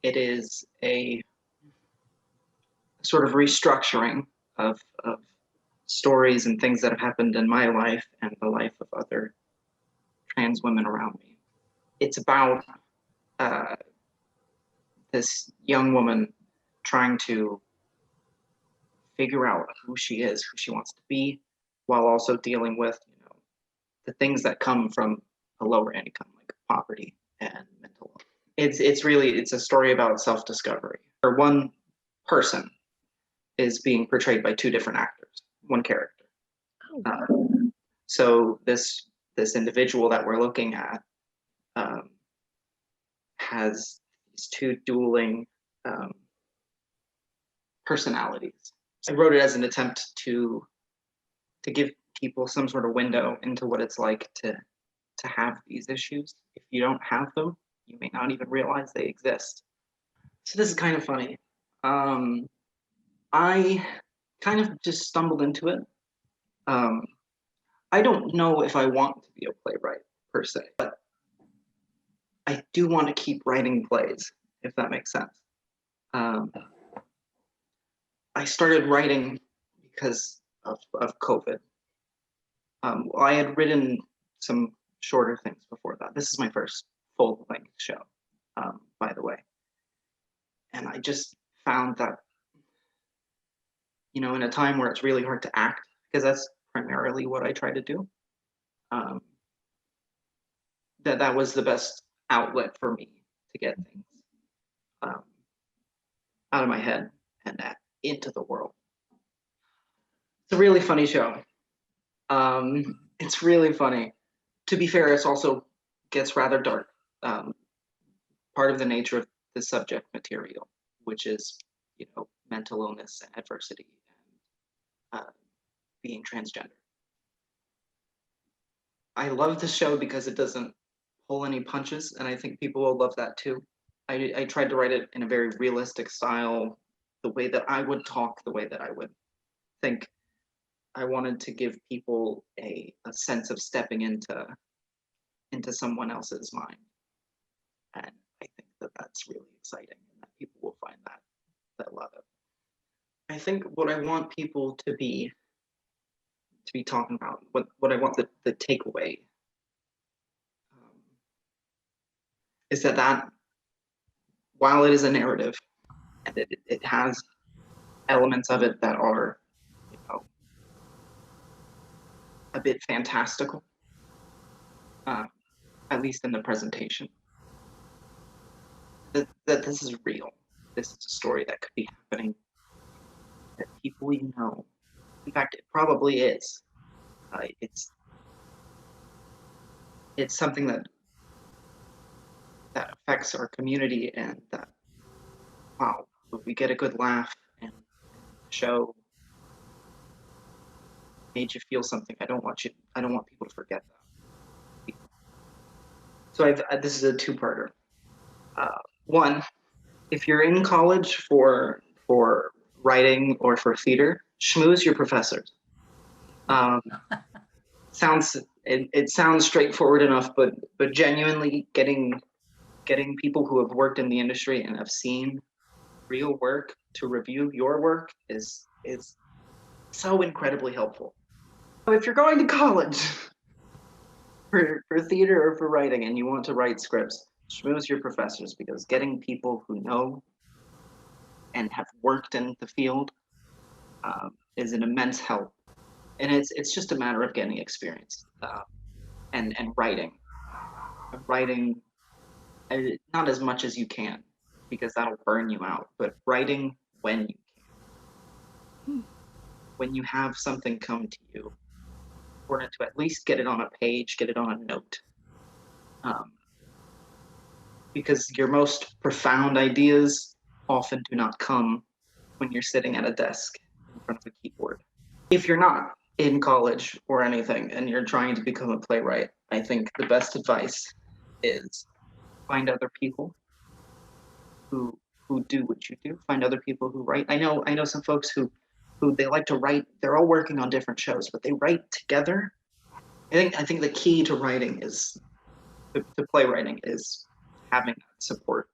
It is a sort of restructuring of stories and things that have happened in my life and the life of other trans women around me. It's about this young woman trying to figure out who she is, who she wants to be, while also dealing with, the things that come from a lower income, like poverty and mental health. It's a story about self-discovery. Or one person is being portrayed by two different actors, one character. Oh, wow. So this individual that we're looking at has these two dueling personalities. I wrote it as an attempt to give people some sort of window into what it's like to have these issues. If you don't have them, you may not even realize they exist. So this is kind of funny. I kind of just stumbled into it. I don't know if I want to be a playwright per se, but I do want to keep writing plays, if that makes sense. I started writing because of COVID. I had written some shorter things before that. This is my first full-length show, by the way. And I just found that, in a time where it's really hard to act, because that's primarily what I try to do, that was the best outlet for me to get things out of my head and into the world. It's a really funny show. It's really funny. To be fair, it also gets rather dark. Part of the nature of the subject material, which is, mental illness and adversity and being transgender. I love the show because it doesn't pull any punches, and I think people will love that too. I tried to write it in a very realistic style, the way that I would talk, the way that I would think. I wanted to give people a sense of stepping into someone else's mind. And I think that that's really exciting and that people will find that love it. I think what I want people to be talking about, what I want the takeaway is that while it is a narrative and it has elements of it that are, a bit fantastical, at least in the presentation, that this is real. This is a story that could be happening, that people we know. In fact, it probably is. It's something that affects our community, and that, wow, if we get a good laugh and show made you feel something, I don't want people to forget that. So this is a two-parter. One, if you're in college for writing or for theater, schmooze your professors. It sounds straightforward enough, but genuinely getting people who have worked in the industry and have seen real work to review your work is so incredibly helpful. So if you're going to college for theater or for writing and you want to write scripts, schmooze your professors, because getting people who know and have worked in the field is an immense help. And it's just a matter of getting experience and writing not as much as you can, because that'll burn you out, but writing when you can. When you have something come to you, important to at least get it on a page, get it on a note. Because your most profound ideas often do not come when you're sitting at a desk in front of a keyboard. If you're not in college or anything and you're trying to become a playwright, I think the best advice is find other people who do what you do. Find other people who write. I know some folks who they like to write. They're all working on different shows, but they write together. I think the key to writing is to playwriting is having support